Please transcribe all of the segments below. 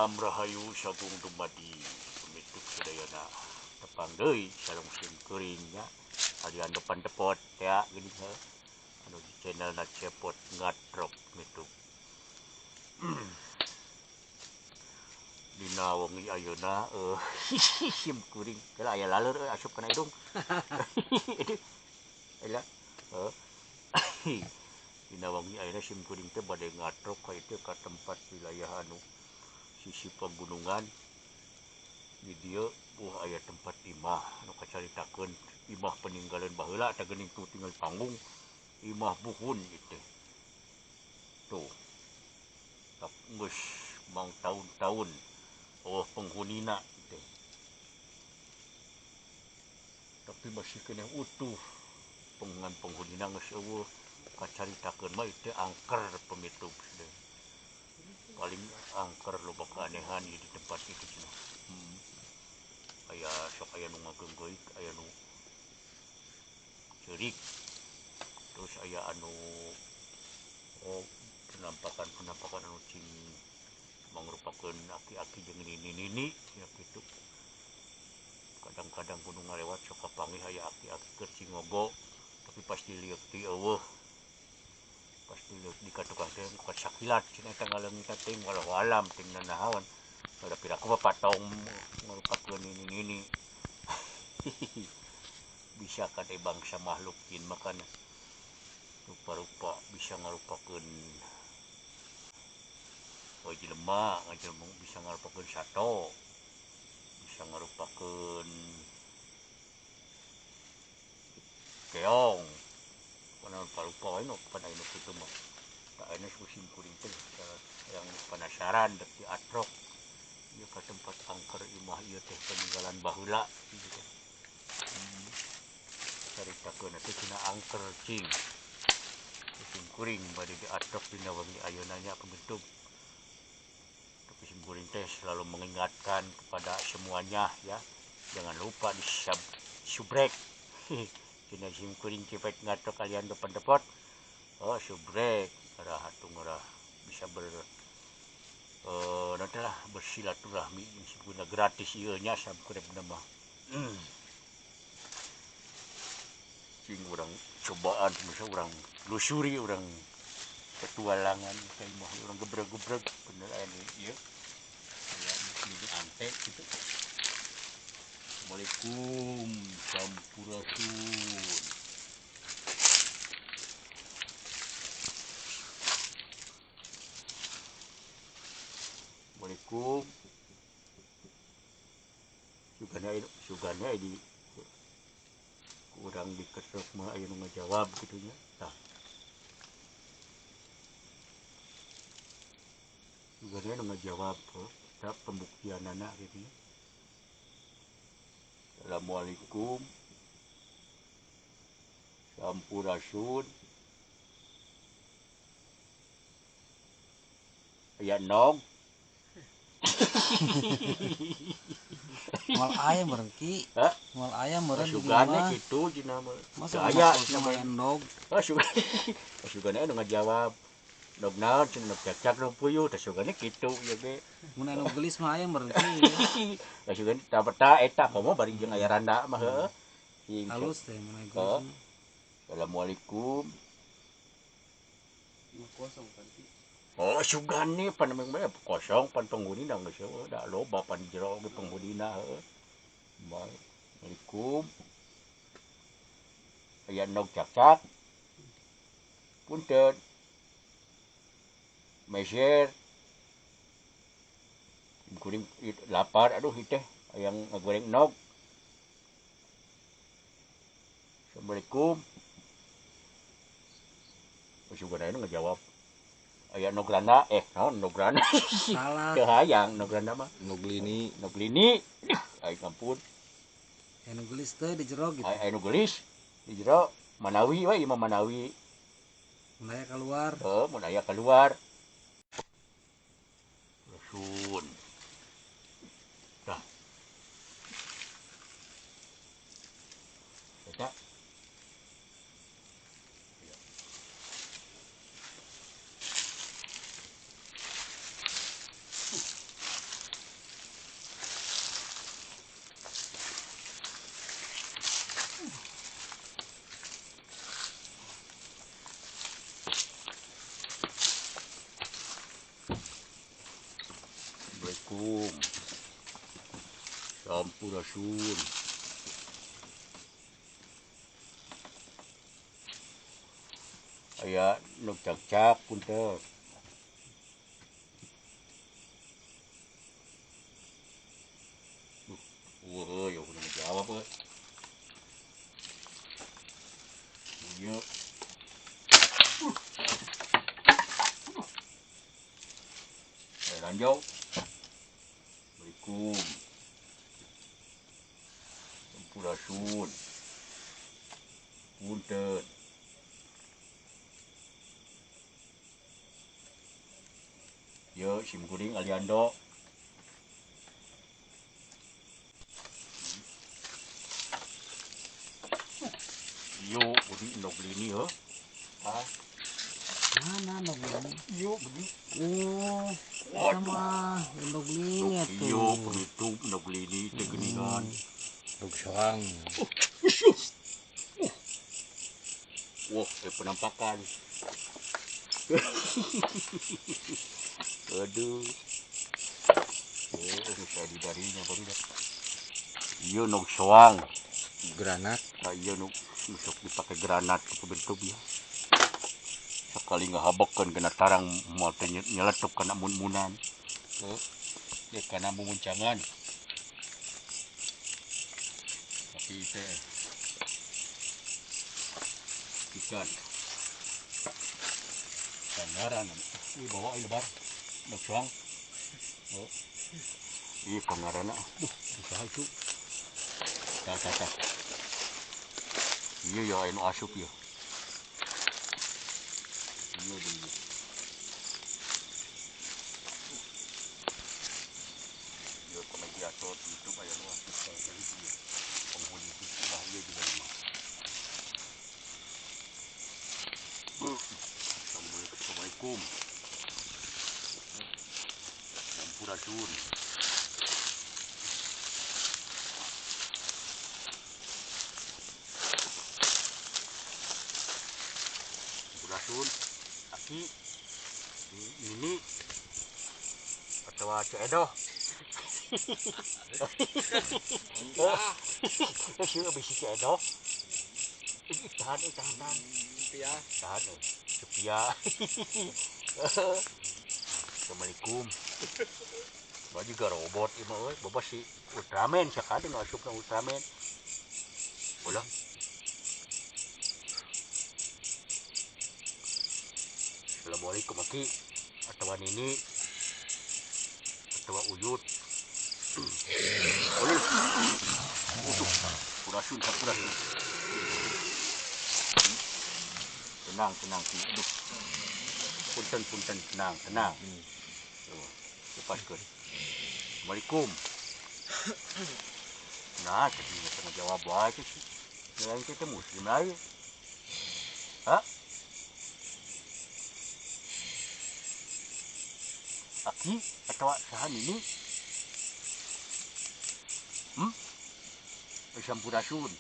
Salam Rahayu Sabung Dumadi Pemituk Sedayana Tepang deui sareng sim kuringnya kalian depan depot ya gini anu di channel na cepot ngatrok mituk dina wengi ayeuna sim kuring kala aya laleur asup kana hidung aya dina wengi ayeuna sim kuring teh bade ngatrok ka itu ka tempat wilayah anu sisi pegunungan di dieu aya tempat imah anu kacaritakeun imah peninggalan baheula eta geuning tu tinggal panggung imah buhun itu tuh geus mang tahun-tahun penghunina itu tapi masih kena utuh penghunina geus eueuh kacaritakeun mah itu angker pemituk paling angker loba keanehan di tempat itu cenah aya sok aya nu ngageunggeuk aya nu ceurik terus aya anu penampakan anu cing mangrupakeun aki-aki jeung nini-nini nya kitu kadang-kadang kudu ngalewat sok kapanggih aya aki-aki keur cingogo tapi pas diliuk ti eueuh pas diliuk di katukang teh bukan sakilat cenah eta ngaleungit teh walau alam ting nanaon ada piraku patong ngarupakeun nini-nini bisa kade bangsa makhluk jin makana rupa-rupa bisa ngarupakeun jelema ngajelema bisa ngarupakeun sato bisa ngarupakeun keong kana rupa-rupa wae no kana anu kitu mah tak anu musim kuring teh yang penasaran dek di atrok ieu ka tempat angker imah ieu teh peninggalan baheula gitu. Caritakeun teh cenah angker cing musim kuring bade di atrok dina wengi ayeuna nya pembentuk musim kuring teh selalu mengingatkan kepada semuanya ya jangan lupa di subrek cenah musim kuring cepet ngatrok kalian depan depot subrek arah hatung arah bisa nanti lah bersilaturahmi guna gratis ieu nya samkureupna mah cing urang cobaan masa urang lusuri urang petualangan kayak mah urang gebrek-gebrek bener aya ieu aya di ante gitu. Assalamualaikum sampurasun. Assalamualaikum. Sugana di kurang diketok mah aya nu ngajawab kitu nya. Tah. Sugana nu ngajawab tah pembuktianana kitu nya. Assalamualaikum. Sampurasun. Aya nog. Mal ayam berengki, mal ayam meureun di sugana kitu cenah mah. Aya sama endog. Sugana anu ngajawab. Nog naon cenah nog cacak nog puyuh teh sugana kitu ieu ge. Mun anu gelis mah ayam berengki. Sugana ta eta komo bari jeung aya randa mah heueuh. Halus teh mun aya gelis. Assalamualaikum. Kosong kan. Sugane pan memang kosong pan penghuni da geus eueuh da loba pan jero ge penghunina heueuh. Assalamualaikum. Aya nog cacak. Punten. Meser. Kuring lapar aduh teh aya ngagoreng nog. Assalamualaikum. Sugana anu ngajawab. Aya nograna naon nograna salah teu hayang nograna mah Noglini ai ampun anu gelis teh di jero gitu anu gelis di jero manawi we ieu mah manawi mun aya keluar mun aya keluar sun tah eta Assalamualaikum. Sampurasun. Aya nu cak-cak punten. Wah, ya udah jawab euy. Iya. Lanjut. Assalamualaikum. Sampurasun. Punten. Yo, sim kuring aliando. Yo, budi indok beli ini ya. Ah, Mana ndog ini? yo budi. Oh, sama ndog ini tuh. Yo, begitu indok beli ini tegeningan. Ndog soang. Wah, penampakan. Aduh. Bisa didarinya baru dah. Iya nok soang. Granat. Iya nok nusuk dipakai granat ke bentuk ya. Sekali ngahabekkeun kena tarang moal teh nyeletuk kana mun-munan. Ya kana mumuncangan. Tapi teh ikan. Kangaran. Ini bawa lebar. Nok soang. Oh. Iya kangaran ah. Usaha itu. Tah. Iya ya anu asup ya. Iya dulu. Ya komediator itu kayak luas kayak itu ya. Penghuni itu bahaya juga memang. Assalamualaikum. Sampurasun. Sampurasun. Aki ini atau cedoh. Siapa bisi cedoh? Tahan. Tahan. Sepia. Assalamualaikum. Ba juga robot ieu mah euy, boba si Ultraman sakade nu asupna Ultraman. Ulah. Assalamualaikum Aki. Atawa Nini. Atawa Uyut. Ulun. Purasun. Tenang. Aduh. Punten, tenang. Tuh, lepaskeun. Assalamualaikum. Nah, tadi tengah jawab aja sih. Yang itu muslim aja. Hah? Aki atau sahan ini? Sampurasun.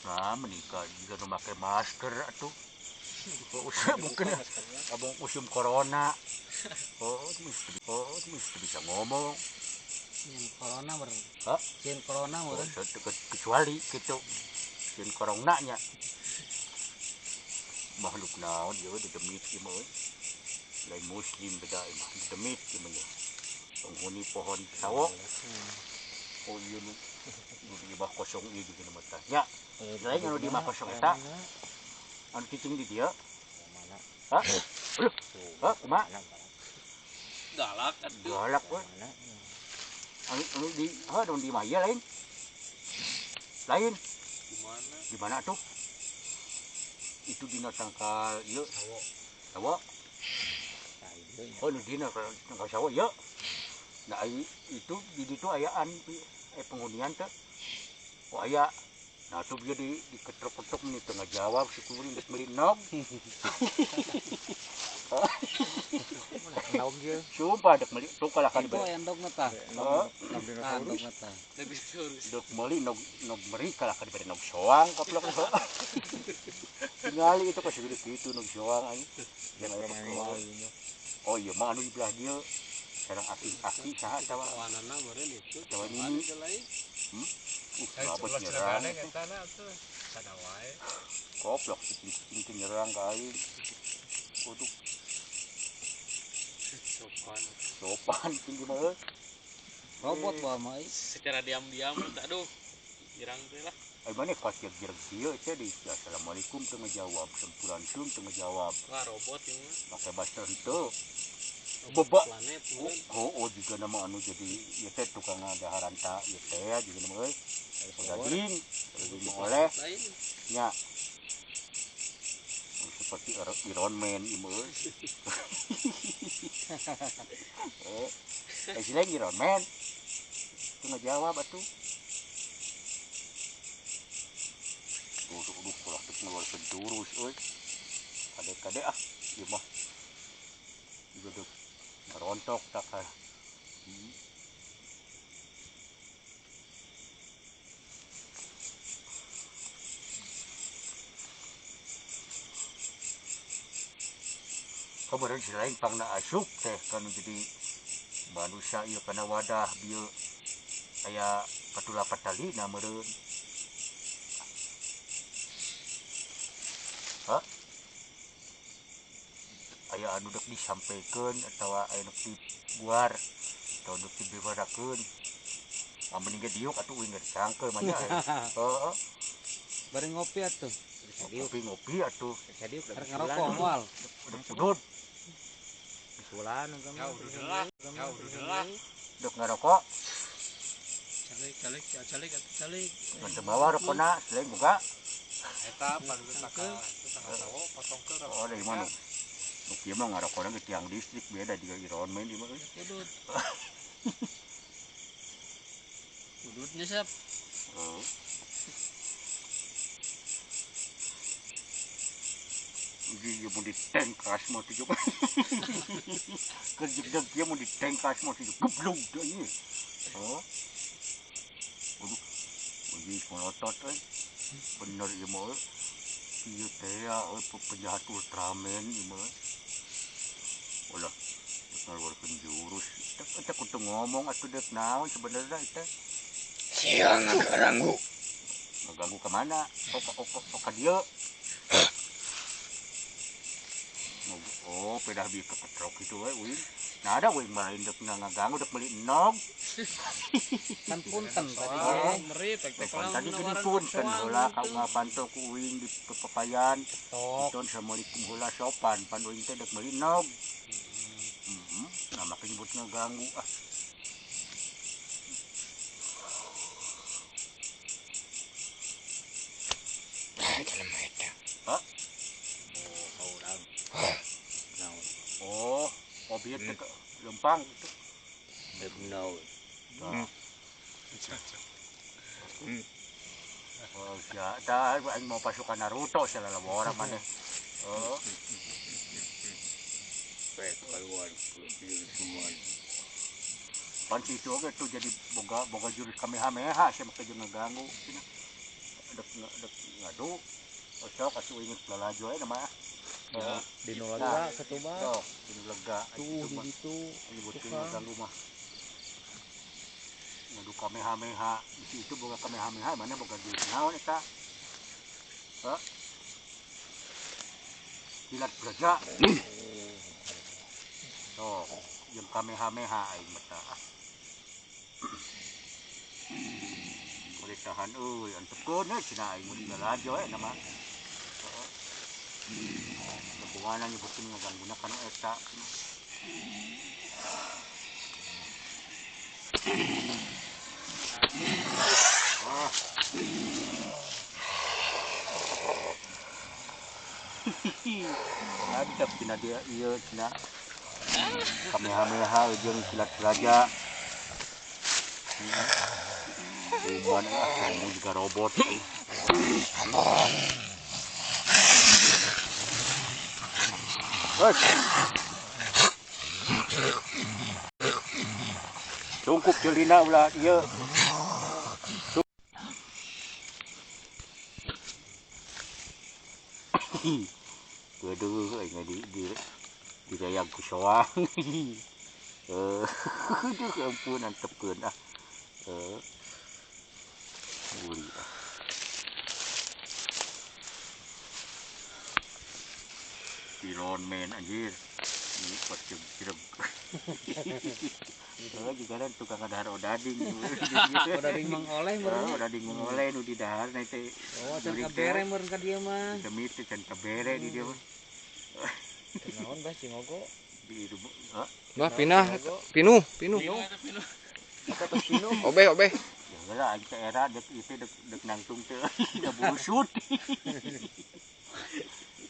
Nah, menikah juga memakai masker atuh. Usah mungkin abang musim corona. Mesti bisa ngomong. Yang corona meren. Hah? Yang corona meren. Kecuali gitu. Yang coronanya. Makhluk naon ya didemit ieu mah. Lain muslim beda mah didemit ieu mah. Penghuni pohon sawo. Oh iya nu di bawah kosong ieu juga mah tah. Nya. Lain anu di bawah kosong eta. Anu cicing di dia. Mana? Hah? Aduh. Hah, kumaha? Galak Galak we. Anu di mah ieu lain. Lain. Di mana tuh? Itu dina tangkal ieu. Sawo. Oh, nu dina tangkal sawo ieu. Nah, itu di ditu ayaan penghunian teh. Oh, aya. Nah, tuh dia diketrok-ketrok nih tengah jawab si kuring geus meuli nog. Naon dia? Sumpah dek meuli tuh kalakan Itu endog mata. Endog mata. Dek meuli nog meri kalakan bere nog soang goblok. Tingali itu kasih gitu nung soang ani. Jangan main ini. Oh iya mah anu di belah dia. Sekarang aki saha tawa. Kawanana meureun itu. Tawa ini. Kenapa nyerang? Sada wae. Goblok cicing nyerang ke aing. Waduh, sopan tinggi mah. Robot bawa mai. Secara diam-diam aduh girang teh lah. Ai mana pas girang kieu teh di assalamualaikum teu ngajawab, sampuransum teu ngajawab. Wah robot ini mah. Make bahasa henteu. Robot planet meureun. Oh juga nama anu jadi ieu teh tukang daharanta ieu teh juga nama euy. Daging oleh Lain. nya. Seperti Iron Man ieu meuy. Sila Iron Man. Teu ngajawab atuh. Udah pulang teh ngeluarkeun jurus euy. Kade-kade ah ieu mah. Juga dek ngerontok tak ka. Kemudian si lain pangna asup teh kan jadi manusia ieu kana wadah bieu aya patulapat tali na meureun. Aya anu dek disampaikan atau aya nu dibuar atau dek dibewarakeun. Amun ge diuk atuh uing disangkeun mah nya. Heeh. Bari ngopi atuh. Ngopi atuh. Arek ngarokok moal. Dek pudut, Sulan engke mah. dek ngarokok, Calik. ngan teu bawa rokona, selain boga. Eta padukeun ka tahu potongkeun. Oh dari mana? Nu kieu mah ngarokona ge tiang listrik beda juga Iron Man ieu mah euy. Udut. Udutnya siap. Heeh. Ieu mun di tank kas mah tuh coba. Kerjek kieu mun di tank kas mah tuh geblung teh ieu. Oh. Waduh. Uji monotot euy. Bener ieu mah euy. Ieu teh penjahat Ultraman ieu mah. Ulah. Ngeluarkeun jurus. Eta kudu ngomong atuh dek naon sebenarnya teh. Siang ngaganggu. Ngeganggu ke mana? Oh ka dieu. Oh, pedah bi keketrok itu we uing. Nah ada uing main dek ngaganggu dek meuli enog. Kan punten tadi Oh. ge. Meri tek-tek Kan lang tadi gini nawaran punten soal heula gitu. ka ngapanto ku uing di pepayan. Tok. Itu assalamualaikum heula sopan pan uing teh dek meuli enog. Nah make nyebut ngaganggu ah. Hah? Oh, obyek teh lempang gitu. Begnau. Nah. Oh, ya, dah aing mau pasukan Naruto selala orang mana. Oh. Pek kaluan semua. Pan situ oge tuh jadi boga jurus Kamehameha sih make jeung ngaganggu. Dek ngadu. Sok asuh inget lalajo aya mah. Dinu lega ketuba. Sok, dinu lega. Tuh di ditu. Nyebutkeun ngaganggu mah. Ngadu Kamehameha. Di situ boga Kamehameha mana boga jurus naon eta? Hah? Kilat gajah. Sok, jeung Kamehameha aing mah tah. Boleh tahan euy, antepkeun we cenah aing mun lalajo aya mah. Hubunganna nyebutkeun ngagangguna kana eta. Ah. Adap cenah dia ieu cenah. Kamehameha jeung kilat gajah. Cuman kamu juga robot. Cukup jelina ulah ieu. Aduh, aing di dayang ku soang. Aduh ampun antepkeun ah. Uli ah. Pilon men anjir. Ini pocong cirem. Juga kan tukang dahar odading. Odading Mang Oleh meureun. Odading mengoleh nu di dahar na teh. Oh, can kabere meureun ka dieu mah. Demi teh can kabere di dia mah. Naon bas ngogo. Di rumah. Bah pinah, pinu. Apa tos pinu? Obeh. Ya lah aing teh era dek nangtung teh. Da busut.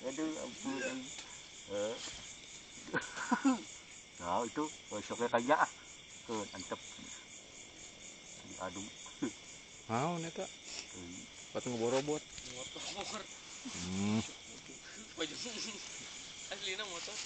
Aduh ampun. Nah itu besoknya kaya ah. Tuh antep. Diadu. Naon eta? Buat ngeborobot. Motor. Hmm. Aslina motor.